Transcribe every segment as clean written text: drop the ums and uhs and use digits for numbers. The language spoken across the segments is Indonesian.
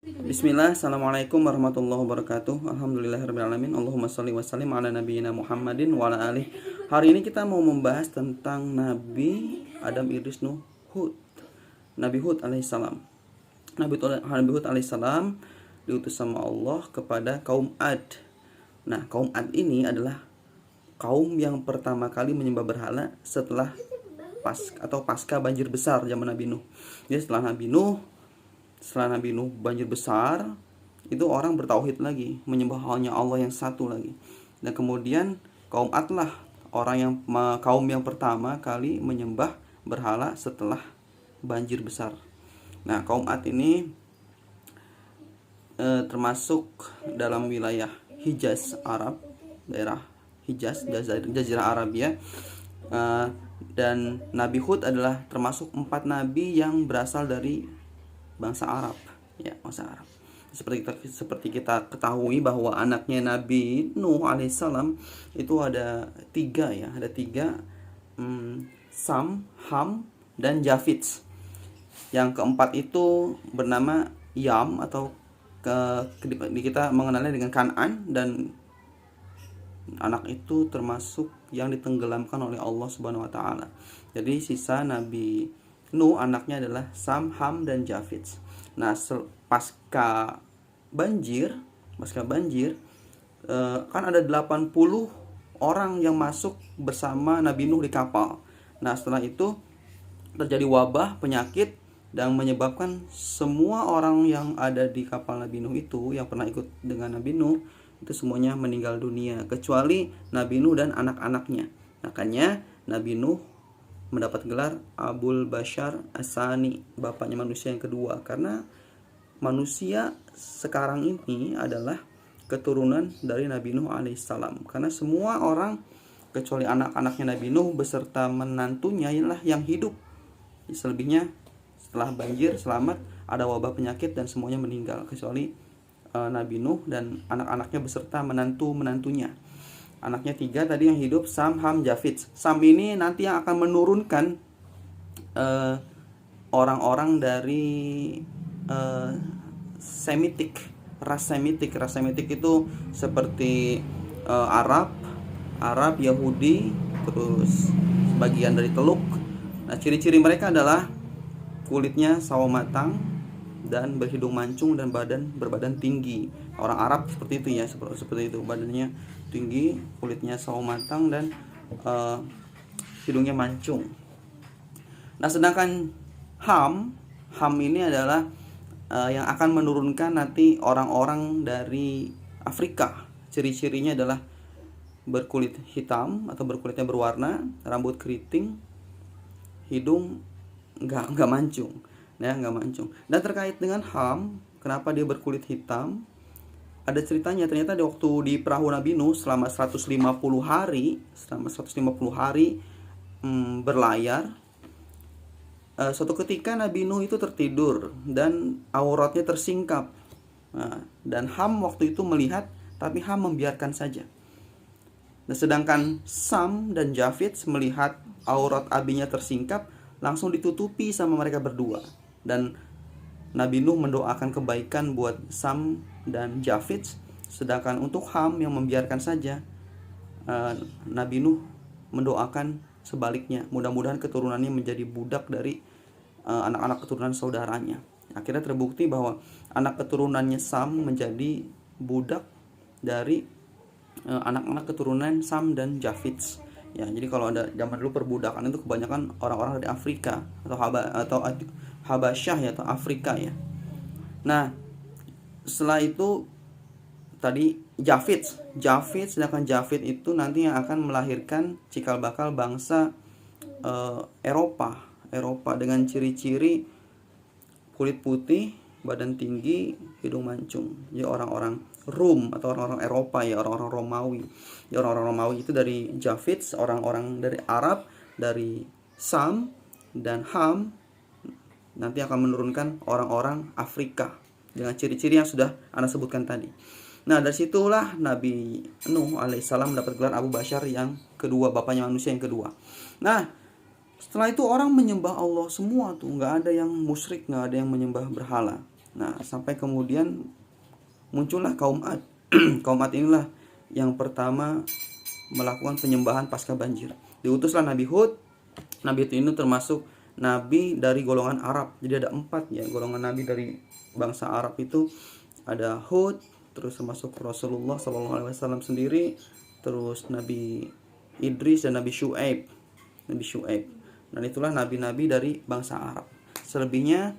Bismillah, Assalamualaikum warahmatullahi wabarakatuh. Alhamdulillahirrahmanirrahim. Allahumma sholli wa sallim ala nabiyyina Muhammadin wa ala alihi. Hari ini kita mau membahas tentang Nabi Adam Idris Nuh Hud. Nabi Hud alaihissalam. Nabi Hud alaihissalam diutus sama Allah kepada kaum Ad. Nah, kaum Ad ini adalah kaum yang pertama kali menyembah berhala setelah pasca banjir besar zaman Nabi Nuh. Jadi setelah Nabi Nuh banjir besar, itu orang bertauhid lagi, menyembah hanya Allah yang satu lagi. Dan kemudian kaum Ad lah kaum yang pertama kali menyembah berhala setelah banjir besar. Nah, kaum Ad ini termasuk dalam wilayah Hijaz Arab, daerah Hijaz, Jazirah Arabia. Dan Nabi Hud adalah termasuk 4 nabi yang berasal dari bangsa Arab, ya, bangsa Arab. Seperti kita ketahui bahwa anaknya Nabi Nuh alaihissalam itu ada 3, ya, ada 3, Sam, Ham, dan Jafit. Yang keempat itu bernama Yam, atau kita mengenalnya dengan Kan'an, dan anak itu termasuk yang ditenggelamkan oleh Allah Subhanahu wa taala. Jadi sisa Nabi Nuh anaknya adalah Sam, Ham, dan Jafit. Nah, pasca banjir kan ada 80 orang yang masuk bersama Nabi Nuh di kapal. Nah, setelah itu terjadi wabah penyakit dan menyebabkan semua orang yang ada di kapal Nabi Nuh itu, yang pernah ikut dengan Nabi Nuh, itu semuanya meninggal dunia kecuali Nabi Nuh dan anak-anaknya. Makanya Nabi Nuh mendapat gelar Abul Bashar As-Sani, bapaknya manusia yang kedua, karena manusia sekarang ini adalah keturunan dari Nabi Nuh alaihissalam. Karena semua orang kecuali anak-anaknya Nabi Nuh beserta menantunya ialah yang hidup. Selebihnya setelah banjir selamat, ada wabah penyakit dan semuanya meninggal kecuali Nabi Nuh dan anak-anaknya beserta menantunya. Anaknya 3 tadi yang hidup, Sam, Ham, Jafit. Sam ini nanti yang akan menurunkan orang-orang dari ras Semitik itu seperti Arab, Yahudi, terus sebagian dari Teluk. Nah, ciri-ciri mereka adalah kulitnya sawo matang dan berhidung mancung dan berbadan tinggi. Orang Arab seperti itu, ya, seperti itu, badannya tinggi, kulitnya sawo matang, dan hidungnya mancung. Nah, sedangkan Ham ini adalah yang akan menurunkan nanti orang-orang dari Afrika. Ciri-cirinya adalah berkulit hitam atau berkulitnya berwarna, rambut keriting, hidung nggak mancung. Ya, nggak mancung. Dan terkait dengan Ham, kenapa dia berkulit hitam? Ada ceritanya, ternyata di perahu Nabi Nuh selama 150 hari berlayar. Suatu ketika Nabi Nuh itu tertidur dan auratnya tersingkap. Dan Ham waktu itu melihat, tapi Ham membiarkan saja. Nah, sedangkan Sam dan Jafit melihat aurat abinya tersingkap, langsung ditutupi sama mereka berdua. Dan Nabi Nuh mendoakan kebaikan buat Sam dan Jafit, sedangkan untuk Ham yang membiarkan saja, Nabi Nuh mendoakan sebaliknya, mudah-mudahan keturunannya menjadi budak dari anak-anak keturunan saudaranya. Akhirnya terbukti bahwa anak keturunannya Sam menjadi budak dari anak-anak keturunan Sam dan Jafit. Ya, jadi kalau ada zaman dulu perbudakan itu kebanyakan orang-orang dari Afrika atau Habasyah, ya, atau Afrika, ya. Nah, setelah itu tadi Jafit, sedangkan Jafit itu nanti yang akan melahirkan cikal bakal bangsa Eropa dengan ciri-ciri kulit putih, badan tinggi, hidung mancung. Ya, orang-orang Rum atau orang-orang Eropa, ya, orang-orang Romawi. Ya, orang-orang Romawi itu dari Jafit, orang-orang dari Arab, dari Sam, dan Ham nanti akan menurunkan orang-orang Afrika dengan ciri-ciri yang sudah Anda sebutkan tadi. Nah, dari situlah Nabi Nuh alaihissalam mendapat gelar Abu Bashar yang kedua, bapaknya manusia yang kedua. Nah, setelah itu orang menyembah Allah semua tuh, nggak ada yang musyrik, nggak ada yang menyembah berhala. Nah, sampai kemudian muncullah kaum Ad. Kaum Ad inilah yang pertama melakukan penyembahan pasca banjir. Diutuslah Nabi Hud. Nabi Hud ini termasuk nabi dari golongan Arab. Jadi ada 4 ya golongan nabi dari bangsa Arab itu. Ada Hud, terus termasuk Rasulullah SAW sendiri, terus Nabi Idris dan Nabi Syuaib. Dan itulah nabi-nabi dari bangsa Arab. Selebihnya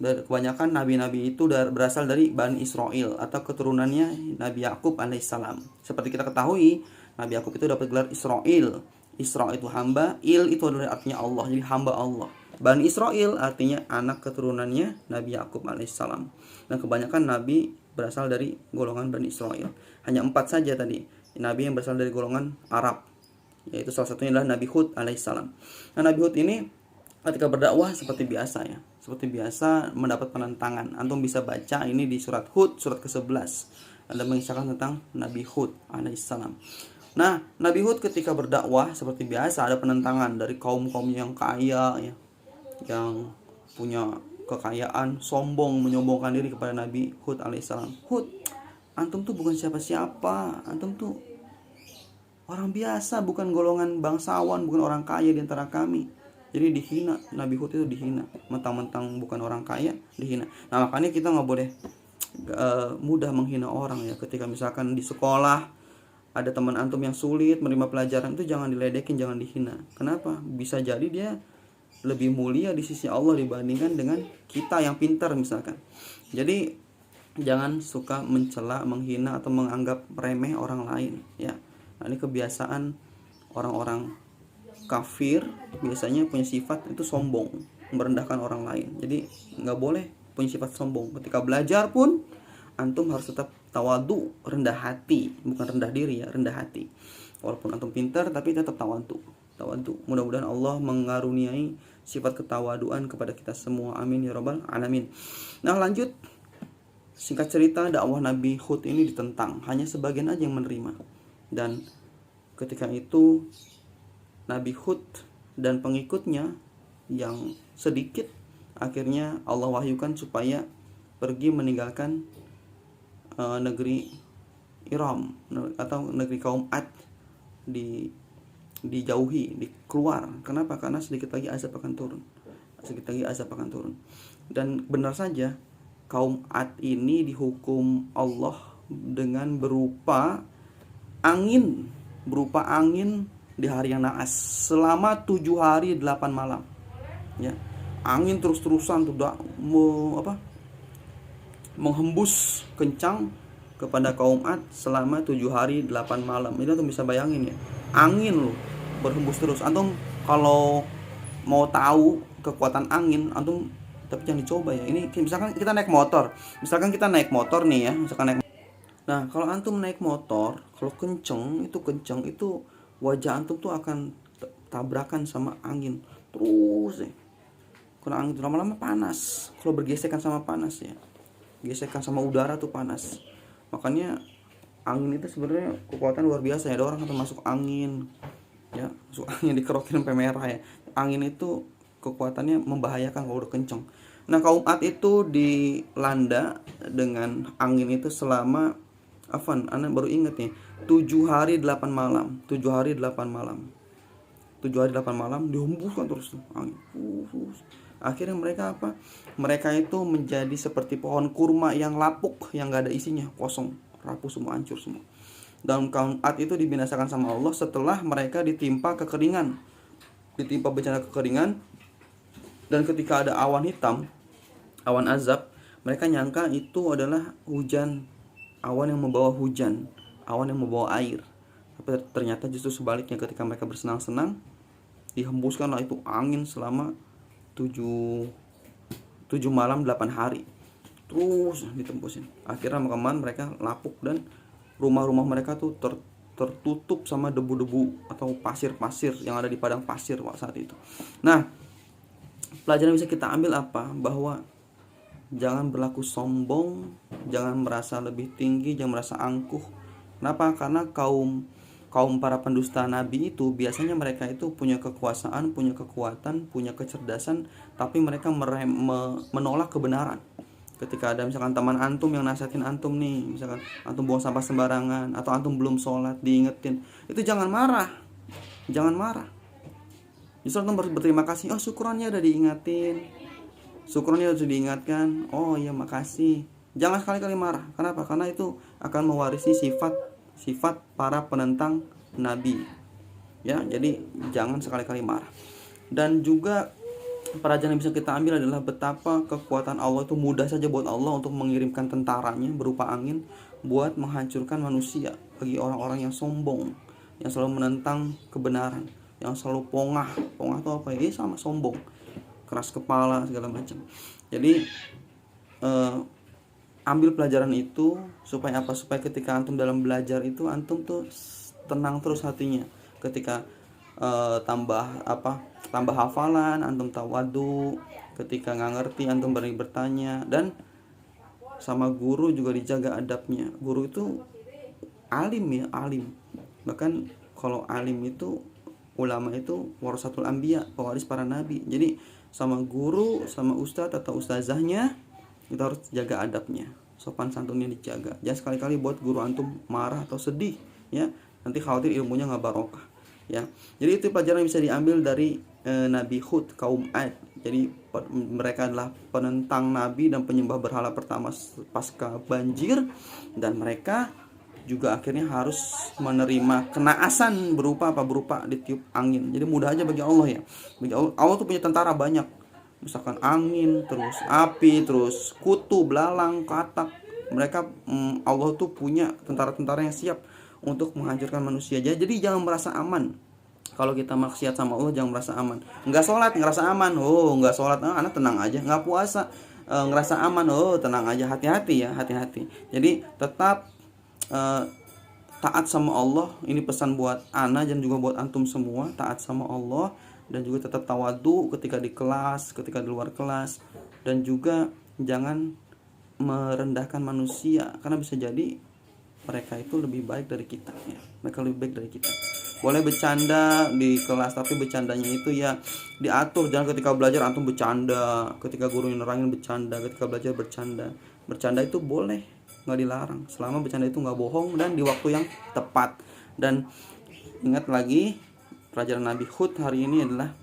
kebanyakan nabi-nabi itu berasal dari Bani Israel atau keturunannya Nabi Yakub alaihissalam. Seperti kita ketahui, Nabi Yakub itu dapat gelar Israel. Isra itu hamba, il itu adalah artinya Allah, jadi hamba Allah. Bani Israel artinya anak keturunannya Nabi Yakub alaihissalam. Dan kebanyakan nabi berasal dari golongan Bani Israel. Hanya 4 saja tadi nabi yang berasal dari golongan Arab, yaitu salah satunya adalah Nabi Hud alaihissalam. Nah, Nabi Hud ini ketika berdakwah seperti biasa ya, seperti biasa mendapat penentangan. Antum bisa baca ini di surat Hud, surat ke-11. Ada mengisahkan tentang Nabi Hud alaihissalam. Nah, Nabi Hud ketika berdakwah seperti biasa ada penentangan dari kaum-kaum yang kaya ya, yang punya kekayaan, sombong, menyombongkan diri kepada Nabi Hud alaihissalam. Hud, antum tuh bukan siapa-siapa, antum tuh orang biasa, bukan golongan bangsawan, bukan orang kaya di antara kami. Jadi dihina, Nabi Hud itu dihina, mentang-mentang bukan orang kaya, dihina. Nah, makanya kita nggak boleh mudah menghina orang ya. Ketika misalkan di sekolah ada teman antum yang sulit menerima pelajaran, itu jangan diledekin, jangan dihina. Kenapa? Bisa jadi dia lebih mulia di sisi Allah dibandingkan dengan kita yang pintar misalkan. Jadi jangan suka mencela, menghina atau menganggap remeh orang lain ya. Nah, ini kebiasaan orang-orang kafir, biasanya punya sifat itu sombong, merendahkan orang lain. Jadi nggak boleh punya sifat sombong. Ketika belajar pun antum harus tetap tawadu, rendah hati, bukan rendah diri ya, rendah hati. Walaupun antum pintar tapi tetap tawadu. Mudah-mudahan Allah mengaruniai sifat ketawaduan kepada kita semua. Amin ya rabbal alamin. Nah, lanjut. Singkat cerita, dakwah Nabi Hud ini ditentang, hanya sebagian aja yang menerima. Dan ketika itu Nabi Hud dan pengikutnya yang sedikit akhirnya Allah wahyukan supaya pergi meninggalkan negeri Iram atau negeri kaum Ad, dijauhi, dikeluar. Kenapa? Karena sedikit lagi azab akan turun. Dan benar saja kaum Ad ini dihukum Allah dengan berupa angin di hari yang naas selama 7 hari 8 malam. Ya. Angin terus-terusan menghembus kencang kepada kaum Ad selama 7 hari 8 malam. Itu tuh bisa bayangin ya. Angin loh berhembus terus. Antum kalau mau tahu kekuatan angin, antum tapi jangan dicoba ya. Ini misalkan kita naik motor. Nih ya, nah, kalau antum naik motor, kalau kenceng itu wajah antum tuh akan tabrakan sama angin terus ya. Karena angin lama-lama panas. Kalau bergesekan sama panas ya. Gesekan sama udara tuh panas. Makanya angin itu sebenarnya kekuatan luar biasa ya. Ada orang yang masuk angin ya, masuk angin dikerokin sampai merah ya. Angin itu kekuatannya membahayakan kalau udah kenceng. Nah, kaum Ad itu dilanda dengan angin itu selama Ana baru ingat nih, 7 hari 8 malam. 7 hari 8 malam dihembuskan terus tuh angin. Akhirnya mereka apa? Mereka itu menjadi seperti pohon kurma yang lapuk, yang gak ada isinya, kosong, rapuh semua, hancur semua. Dan kaum Ad itu dibinasakan sama Allah setelah mereka ditimpa bencana kekeringan. Dan ketika ada awan hitam, awan azab, mereka nyangka itu adalah hujan, awan yang membawa hujan, awan yang membawa air. Tapi ternyata justru sebaliknya, ketika mereka bersenang-senang, dihembuskanlah itu angin selama 7 malam 8 hari terus ditempusin. Akhirnya mereka lapuk dan rumah-rumah mereka tuh tertutup sama debu-debu atau pasir-pasir yang ada di padang pasir saat itu. Nah, pelajaran bisa kita ambil apa? Bahwa jangan berlaku sombong, jangan merasa lebih tinggi, jangan merasa angkuh. Kenapa? Karena kaum para pendusta nabi itu biasanya mereka itu punya kekuasaan, punya kekuatan, punya kecerdasan, tapi mereka menolak kebenaran. Ketika ada misalkan teman antum yang nasihatin antum nih, misalkan antum buang sampah sembarangan atau antum belum sholat, diingetin, itu jangan marah. Jangan marah. Justru antum berterima kasih, oh syukurannya udah diingatin, syukurannya udah diingatkan, oh iya makasih. Jangan sekali-kali marah. Kenapa? Karena itu akan mewarisi sifat para penentang Nabi. Ya, jadi jangan sekali-kali marah. Dan juga pelajaran yang bisa kita ambil adalah betapa kekuatan Allah itu mudah saja buat Allah untuk mengirimkan tentaranya berupa angin buat menghancurkan manusia. Bagi orang-orang yang sombong, yang selalu menentang kebenaran, yang selalu pongah itu apa ya? Sama sombong, keras kepala segala macam. Jadi ambil pelajaran itu supaya apa? Supaya ketika antum dalam belajar itu antum tuh tenang terus hatinya. Ketika tambah hafalan, antum tawadu. Ketika nggak ngerti, antum berani bertanya. Dan sama guru juga dijaga adabnya. Guru itu alim ya, alim. Bahkan kalau alim itu, ulama itu warasatul anbiya, pewaris para nabi. Jadi sama guru, sama ustadz atau ustazahnya, kita harus jaga adabnya, sopan santunnya dijaga. Jangan sekali-kali buat guru antum marah atau sedih, ya. Nanti khawatir ilmunya nggak barokah. Ya, jadi itu pelajaran yang bisa diambil dari Nabi Hud, kaum Ad. Jadi mereka adalah penentang Nabi dan penyembah berhala pertama pasca banjir, dan mereka juga akhirnya harus menerima kenaasan berupa ditiup angin. Jadi mudah aja bagi Allah ya. Bagi Allah tuh punya tentara banyak. Misalkan angin, terus api, terus kutu, belalang, katak. Mereka Allah tuh punya tentara-tentara yang siap untuk menghancurkan manusia. Jadi jangan merasa aman. Kalau kita maksiat sama Allah, jangan merasa aman. Enggak sholat ngerasa aman. Oh, enggak sholat, anak tenang aja. Enggak puasa, ngerasa aman. Oh, tenang aja. Hati-hati ya, hati-hati. Jadi tetap taat sama Allah. Ini pesan buat ana dan juga buat antum semua. Taat sama Allah dan juga tetap tawadu ketika di kelas, ketika di luar kelas. Dan juga jangan merendahkan manusia, karena bisa jadi mereka itu lebih baik dari kita ya. Mereka lebih baik dari kita. Boleh bercanda di kelas, tapi bercandanya itu ya diatur. Jangan ketika belajar antum bercanda, ketika guru nerangin bercanda, ketika belajar bercanda. Bercanda itu boleh, nggak dilarang, selama bercanda itu nggak bohong dan di waktu yang tepat. Dan ingat lagi, pelajaran Nabi Hud hari ini adalah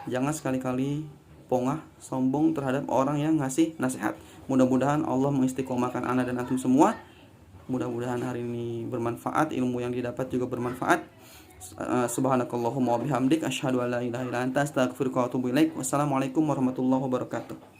jangan sekali-kali pongah, sombong terhadap orang yang ngasih nasihat. Mudah-mudahan Allah mengistiqomahkan ana dan antum semua. Mudah-mudahan hari ini bermanfaat, ilmu yang didapat juga bermanfaat. Subhanakallahumma wa bihamdik, asyhadu an la ilaha illa anta, astaghfiruka wa atubu ilaik. Wassalamualaikum warahmatullahi wabarakatuh.